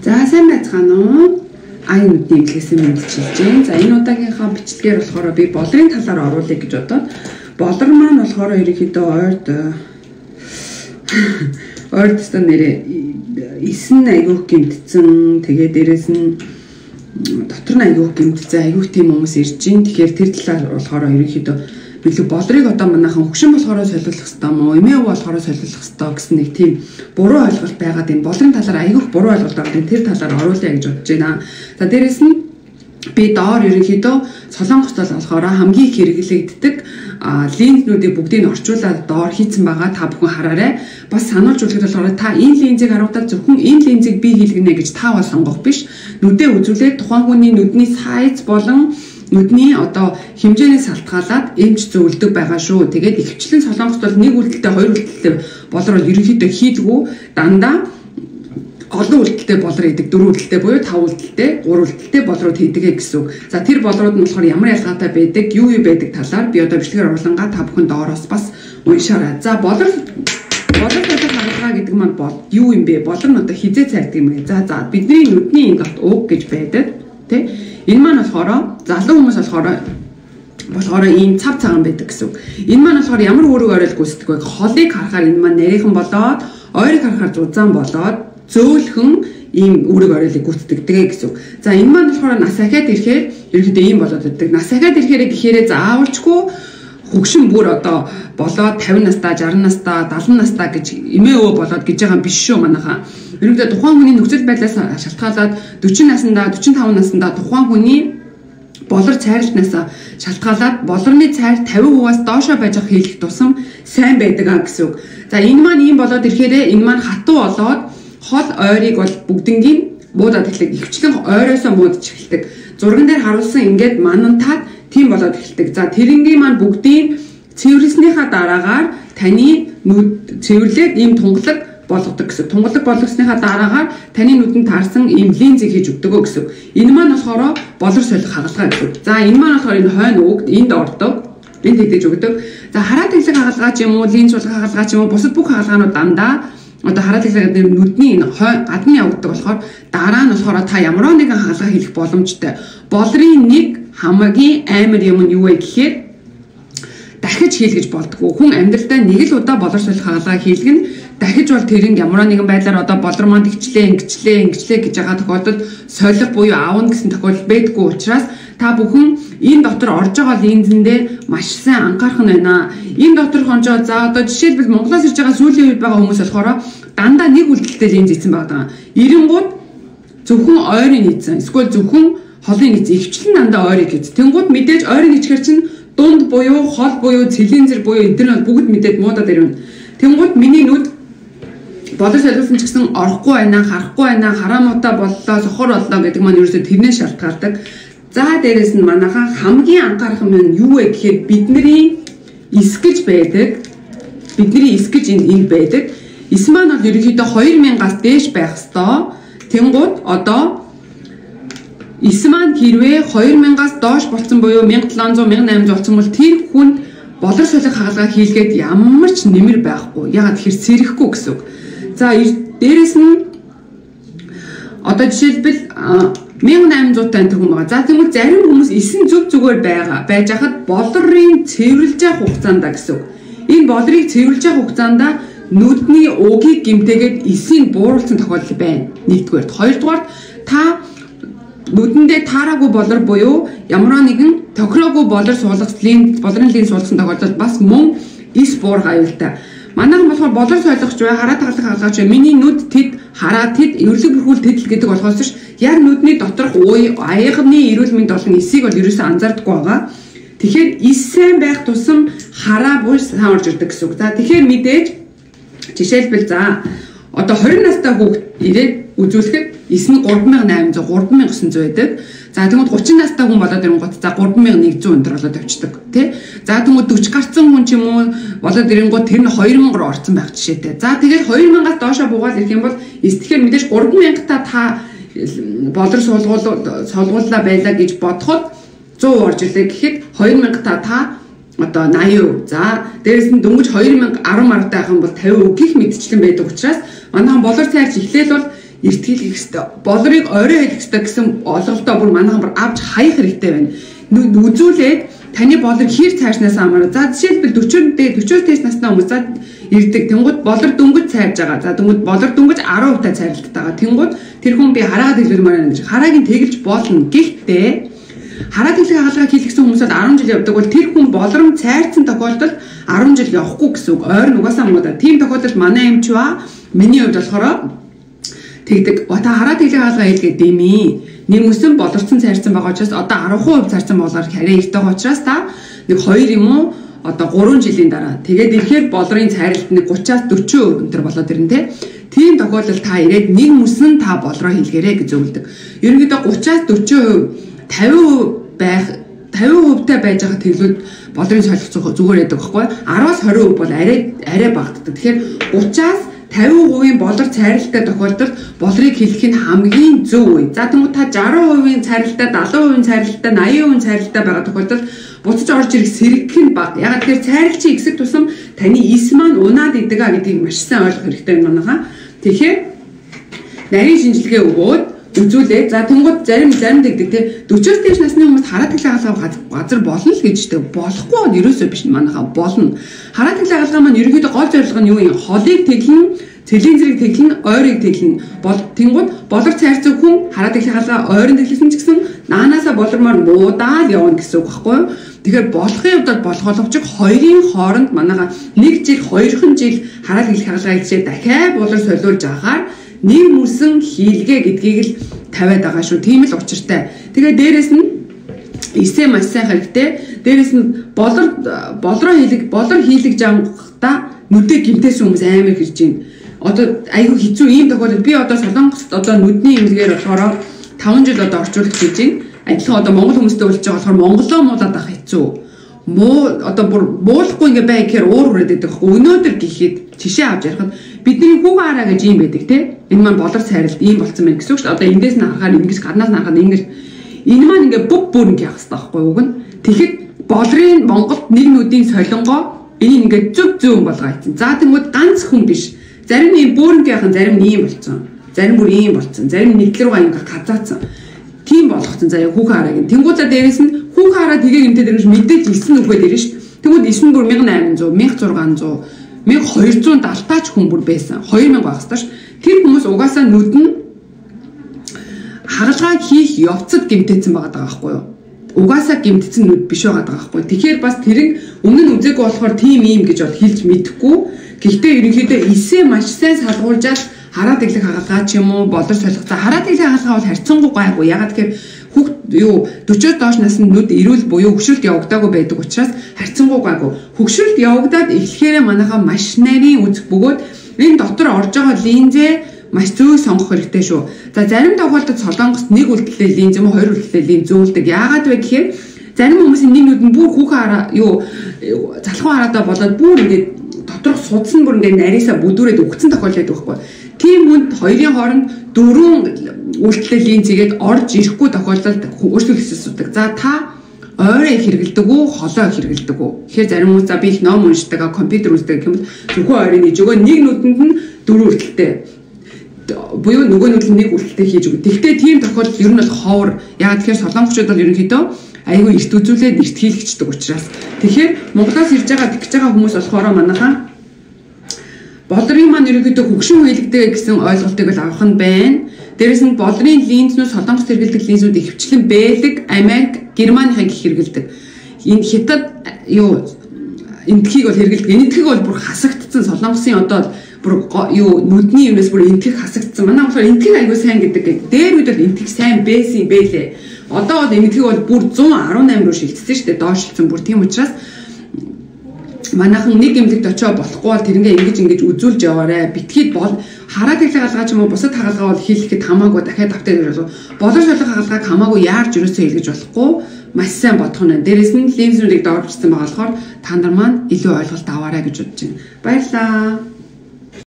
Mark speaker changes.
Speaker 1: За сайн байцгаана уу? Айн нүдний эдлгээсээ мэдчилж байна. За энэ удаагийнхаа бичлэгээр болохоор би болрын талаар оруулъя гэж бодоод болор маань болохоор ерөнхийдөө ойртоо нэрээ 9 айгуух гимтсэн. Тэгээ дээрэс нь дотор нь айгуух гимтсэн. Айгуух тийм хүмүүс ирж байна. Тэгэхээр тэр талаар болохоор ерөнхийдөө билүү болрыг одоо манайхан хөгшин болохоор солиулах хэрэгтэй мó, эмээ болохоор солиулах хэрэгтэй гэсэн нэг тийм буруу ойлголт байгаад энэ болрын талаар айгуух буруу ойлголт байгаа. Тэр талаар оруулъя гэж бодож байна. За дээрэс нь би доор ерөнхийдөө солонгост болохоор хамгийн их хэрэглэгддэг линзүүдийг бүгдийг орчуулаад доор хийцэн байгаа. Та бүхэн хараарай. Бас сануулж өгөхөд болохоор та энэ линзийг харуултаа зөвхөн энэ линзийг би хийлгэнэ гэж та бол сонгох биш. Нүдээ үзүүлээд тухайн хүний нүдний сайз болон нүдний одоо хэмжээнээс салтгаалаад эмч зөвлөдөг байгаа шүү. Тэгээд ихэвчлэн солонгост бол нэг үйлдэлтэй, хоёр үйлдэлтэй болор бол ерөнхийдөө хийдгүү. Дандаа олон үйлдэлтэй болор хийдэг, дөрвөн үйлдэлтэй буюу 5 үйлдэлтэй, 3 үйлдэлтэй болрууд хийдэг гэсэн үг. За тэр болрууд нь болохоор ямар ялгаатай байдаг, юу байдаг талаар би одоо бичлэгээр оруулангаа та бүхэн доороос бас уншаарай. За болор хаалгаа гэдэг маань юу юм бэ? Болор нь одоо хизээ цайрдаг юм бэ? За бидний нүдний ингээд уг гэж байдаг, тий? Энэ маань болохоор залуу хүмүүс болохоор ийм цав цагаан байдаг гэсэн үг. Энэ маань болохоор ямар үүрэг оройл гүйцэтгэх вэ? Холыг харахаар энэ маань нарийнхан болоод, ойрыг харахаар зузаан болоод, зөөлхөн ийм үүрэг оройлыг гүйцэтгэдэг гэсэн үг. За энэ маань болохоор нас ахаад ирэхээр ерөнхийдөө ийм болоод байдаг. Нас ахаад ирэхээр гэхээрээ заавалчгүй хөгшин бүр одоо болоод 50 настай, 60 настай, 70 настай гэж эмээ өвөө болоод гэж байгаа юм биш шүү манайхаа. Ерөнхийдөө тухайн хүний нөхцөл байдлаас шалтгаалаад 40 наснда, 45 наснда тухайн хүний болор цайрлтнаас шалтгаалаад болорны цайр 50%-аас доошоо байж ах хийлгэх тусам сайн байдаг гэсэн үг. За энэ маань ийм болоод ирэхээр энэ маань хатуу болоод хол ойрыг бол бүгднгийн буудаад эхлэх. Ихвчлэн ойроосоо буудаж эхэлдэг. Зурган дээр харуулсан ингээд манантаад тийм болоод эхэлдэг. За тэрнгийн маань бүгдийг цэвэрлснийхаа дараагаар таны нүд цэвэрлээд ийм тунгалаг болгодог гэсэн. Тунгалаг болгосныхаа дараагаар таны нүдэнд таарсан ийм линзийг хийж өгдөг гэсэн. Энэ маань болохоор болор солих хагалгаа гэсэн. За энэ маань болохоор энэ хойно үгд энд ордог. Энд хийдэж өгдөг. За хараа тэглэг хагалгаа ч юм уу, линз болгох хагалгаа ч юм уу, бусад бүх хагалгаанууд дандаа одоо хараад ирэхэд нүдний энэ гадны явагддаг болохоор дараа нь болохоор та ямар нэгэн хагалгаа хийх боломжтой. Болрын нэг хамгийн амар юм нь юу вэ гэхээр дахиж хийлгэж болдгоо. Хүн амьдралдаа нэг л удаа болор солих хагалгаа хийлгэн дахиж бол тэрийг ямар нэгэн байдлаар одоо болор маань ингэчлээ гэж байгаа тохиолдолд солих буюу аавна гэсэн тохиолдол байдгүй учраас та бүхэн энэ дотор орж байгаа линзэндээ маш сайн анхаарах нь байна. Энэ дотор хонжоо за одоо жишээлбэл Монголоос ирж байгаа сүүлийн үед байгаа хүмүүс болохоор дандаа нэг үйлдэлтэй линз ийцэн байгаа. Эренгууд зөвхөн ойрын ийцэн, эсвэл зөвхөн холын ийцэн, ихвчлэн дандаа ойрыг ийц. Тэнгууд мэдээж ойрын ийчгэр чинь дунд буюу хол буюу цилиндр буюу эдгээр нь бүгд мэдээд муудаад ирнэ. Тэнгууд миний нүд болор солиулсан ч гэсэн орохгүй байна, харахгүй байна, хараамуудаа боллоо, сохор боллоо гэдэг маань ерөөсөө тэрнээ шалтгаалдаг. За дээрэс нь манайхан хамгийн анхаарах юм юу вэ гэхээр бидний эс гэж байдаг. Бидний эс гэж энэ байдаг. Эс маань бол ерөнхийдөө 2000-аас дээш байх ёстой. Тэнгууд одоо эс маань хэрвээ 2000-аас доош болсон буюу 1700, 1800 болсон бол тэр хүнд болор солих хагалгаа хийлгээд ямар ч нэмэр байхгүй. Ягаад тэгэхээр сэрэхгүй гэсэн үг. За дээрэс нь одоо жишээлбэл 1800 тань хүн байгаа. За тэгвэл зарим хүмүүс эс нь зүгээр байж хахад болрын цэвэрлж явах хугацаанд гэсэн үг. Энэ болрыг цэвэрлж явах хугацаанд нүдний угийг гэмтээгээд эсийг бууруулсан тохиолдол байна. Нэгдүгээр. Хоёрдугаар та нүдэндээ таараагүй болор буюу ямар нэгэн тохироогүй болор суулгах болрын линз суулгасан тохиолдолд бас мөн эс буурах аюултай. Манайхан болохоор болор солихч бай, хараа таглах хаалгач бай. Миний нүд тэд, хараа тэд, эвэрлэг бүрхүүл тэдл гэдэг болохоос ш яг нүдний доторх аягны эрүүл мэнд болон эсийг бол ерөөсөө анзаардаггүй байгаа. Тэгэхээр эс сайн байх тусам хараа буй сайн орж ирдэг гэсэн үг. За тэгэхээр мэдээж жишээлбэл за одоо 20 настай хүүхэд ирээд үзүүлэхэд эс нь 3800, 3900 байдаг. За тэгвэл 30 настай хүн болоод ирэнгүүт за 3100 өндөр болоод авчдаг тий. За тэгвэл 40 гарсан хүн ч юм уу болоод ирэнгүүт тэр нь 2000 руу орсон байх жишээтэй. За тэгээд 2000-аас доошоо буугаад ирэх юм бол эс тэгэхээр мэдээж 3000-та та болор суулгууллаа байлаа гэж бодоход 100 орж ирлээ гэхэд 2000-та та одоо 80%. За дээрээс нь дөнгөж 2010 мартай байх юм бол 50% гих мэдчлэн байдаг учраас манайхан болор цайрч эхлээл бол эртгийлэх ёстой. Болрыг орой хэлэх ёстой гэсэн ойлголтоо бүр манайхан бүр авч хаях хэрэгтэй байна. Үзүүлээд таны болор хэр цаашнаас амараа. За жишээлбэл 40-40 дээш настай хүмүүс за ирдэг. Тэнгууд болор дөнгөж цайрж байгаа. За тэнгууд болор дөнгөж 10% цайралттай байгаа. Тэнгууд тэр хүн би хараад хэлмээр байна гэж. Хараагийн тэгэлж болно. Гэхдээ хараад хэлэх хаалгаа хийлгсэн хүмүүсд 10 жил явдаг бол тэр хүн болром цайрцсан тохиолдолд 10 жил явахгүй гэсэн үг. Ойр нугасаа муудаа. Тийм тохиолдолд манай эмчваа миний хувьд болохоор тэгдэг. Та хараад хэлэх хаалгаа хийлгээд дэмий. Нэг мөсөн болорцсон цайрцсан байгаа учраас одоо 10% цайрцсан болоор хараа ихтэй байгаа учраас та нэг 2 юм уу одоо 3 жилийн дараа тэгээд ирэхээр болрын цайралт нэг 30-аас 40% өнтер болоод ирнэ те. Тийм тохиолдолд та ирээд нэг мөсөн та болроо хийлгээрэй гэж зөвлөдөг. Ерөнхийдөө 30-аас 40% 50% байх 50% та байж байгаа тэглүүд болрын солилцоо зүгээр байдаг байхгүй 10-аас 20% бол арай багтдаг. Тэгэхээр 30-аас 50% болор цайралтай тохиолдолд болрыг хэлэх нь хамгийн зөв үе. За тэгвэл та 60% цайралтай, 70% цайралтай, 80% цайралтай байгаа тохиолдолд буцаж орж ирэх сэргэх нь бага. Яг тэгэхээр цайралчийн ихсэх тусам таны ис маань унаад идэг гэдгийг маш сайн ойлгох хэрэгтэй юм байна. Тэгэхээр нарийн шинжилгээ өгөөд үзүүлээ. За тэнгууд зарим тэгдэг те 40-с дээш насны хүмүүс хараад хэлэх хаалгаа газар болно л гэж дээ. Болохгүй нь ерөөсөө биш манайхаа болно. Хараад хэлэх хаалгаа маань ерөнхийдөө гол зорилго нь юу юм? Холыг тэглэн, цэлийн зэрэг тэглэн, ойрыг тэглэн. Тэнгууд болор цайрцаг хүн хараад хэлэх хаалгаа ойрын тэглэсэн ч гэсэн наанаасаа болормоор муудаал явна гэсэн үг байхгүй юу? Тэгэхээр болохын хувьд болохоловч хоёрын хооронд манайхаа 1 жил, 2 жил хараад хэлэх хаалгаа хийлээ дахиад болор солиулж агаар нэг мөсөн хийлгээ гэдгийг л тавиад байгаа шүү. Тийм л учиртай. Тэгээ дээрэс нь эсэ маш сайн хэрэгтэй. Дээрэс нь болроо хийлгэж авахдаа нүдэ гимтээс хүмүүс амар хэрж байна. Одоо айгүй хэцүү ийм тохиолдолд би одоо Солонгост одоо нүдний эмнэлгээр болохоор 5 жил одоо орчуулах гэж байна. Адилхан одоо монгол хүмүүстэй уулзж байгаа болохоор монголоо муулаад авах хэцүү. Одоо бүр буулахгүй ингээ бай гэхээр уур хүрээд байдаг байхгүй. Өнөөдөр гэхэд жишээ авч ярихад бидний хүүхэн хараа гэж юм байдаг те. Энэ маань болор цайралт ийм болцсон байна гэсэн үг шүү дээ. Одоо эндээс нь харахаар ингэж гаднаас нь харахад ингэж энэ маань ингээ бүх бүр ингээ явах хэрэгтэй байхгүй уг нь. Тэгэхэд болрын Монголд нэг нүдийн солонгоо энийг ингээ зөв болгоо ийцэн. За тэгмүүд ганц хүн биш. Зарим нь бүрэн яхан зарим нь ийм болцсон. Зарим бүр ийм болцсон. Зарим нэглэр рүү ингээ газаацсан. Тийм болгоцсон заяа хүүхэн хараа гэн. Тэнгуудаа дээрээс нь хүүхэн хараа тэгээ гэмтээ дэрэж мэдээж 9 үхээд ирнэ шүү дээ. Тэгвэл 9 бүр 1800, 1600, 1270 таач хүн бүр байсан. 2000 байх ёстой ш. Тэр хүмүүс угаасаа нүд нь хагалгаа хийх явцад гэмтээсэн байгаа байхгүй юу? Угаасаа гэмтсэн нүд биш байгаа байхгүй. Тэгэхээр бас тэрийг өмнө нь үзээгүй болохоор тийм ийм гэж бол хэлж мэдэхгүй. Гэхдээ ерөнхийдөө эсээ маш сайн салгуулжаад хараад иглэх хагалгаа ч юм уу болор солихцаа хараад иглэх хагалгаа бол харьцангуй гайгүй. Ягаад гэхээр хүүхд юу 40-оос доош насны нүд эрүүл буюу хөвшрөлт явагдаагүй байдаг учраас харьцангуй гайгүй. Хөвшрөлт явагдаад эхлэхээр манайхаа маш нарийн үзэх бөгөөд энэ дотор орж байгаа линзээ маш зөв сонгох хэрэгтэй шүү. За зарим тохиолдолд Солонгост нэг үлдэлтэй линз юм уу хоёр үлдэлтэй линз зөвлөдөг. Яагаад вэ гэхээр зарим хүмүүсийн нэг нүд нь бүр хүүхэн хараа юу залхуу хараадаа болоод бүр ингээд доторх судас нь бүр ингээд нарийсаа бүдүүрээд өгцөн тохиолдол байдаг байхгүй. Тийм хүнд хоёрын хооронд 4 үлдэлтэй линзгээд орж ирэхгүй тохиолдолд өөрсдөө хэсэсүүдэг. За та ойроо хэрэгэлдэг үү, холоо хэрэгэлдэг үү? Тэгэхээр зарим хүмүүс за би их ном уншдаг, компьютер үздэг гэх юм бол зөвхөн ойрын хийж өгөө нэг нүдэнд нь 4 үлдэлтэй буюу нөгөө нүд нь нэг үлдэлтэй хийж өгөө. Тэгвэл тийм тохиолдолд ер нь бол ховор. Яг тэгэхээр солонгочууд бол ерөнхийдөө айгүй эрт үзүүлээд эрт хийлгчдэг учраас. Тэгэхээр Монголоос ирж байгаа тэгж байгаа хүмүүс болохоор манайхаа болрын маань ерөнхийдөө хөгшин хөлөгдөг гэсэн ойлголтыг л авах нь байна. Дээрээс нь болрын линзнүүд Солонгост хэрэглэдэг линзүүд ихэвчлэн Бэлэг, Америк, Германийн их хэрэглэдэг. Энэ Хятад юу энтхийг бол хэрэглэдэг. Энтхийг бол бүр хасагдсан Солонгосын одоо бүр юу нүдний юмнаас бүр энтхийг хасагдсан. Манай болохоор энтхийг аягүй сайн гэдэг. Дээр үед бол энтхийг сайн байсан бэлээ. Одоо бол энтхийг бол бүр 118 руу шилжсэн шүү дээ. Доошлцсон бүр тийм учраас манайхан нэг эмнэлэгт очиод болохгүй бол тэрнгээ ингэж үзүүлж яваарэ. Битгийд бол хараад иглэх хаалгаа ч юм уу бусад хаалгаа бол хийлгэхэд хамаагүй дахиад автаад ирэх болор солих хаалгааг хамаагүй яарч ерөөсөө хийлгэж болохгүй маш сайн бодох нь. Дээрээс нь линзүүдийг доорчсон байгаа болохоор та нар маань илүү ойлголт аваарай гэж бодож байна. Баярлалаа.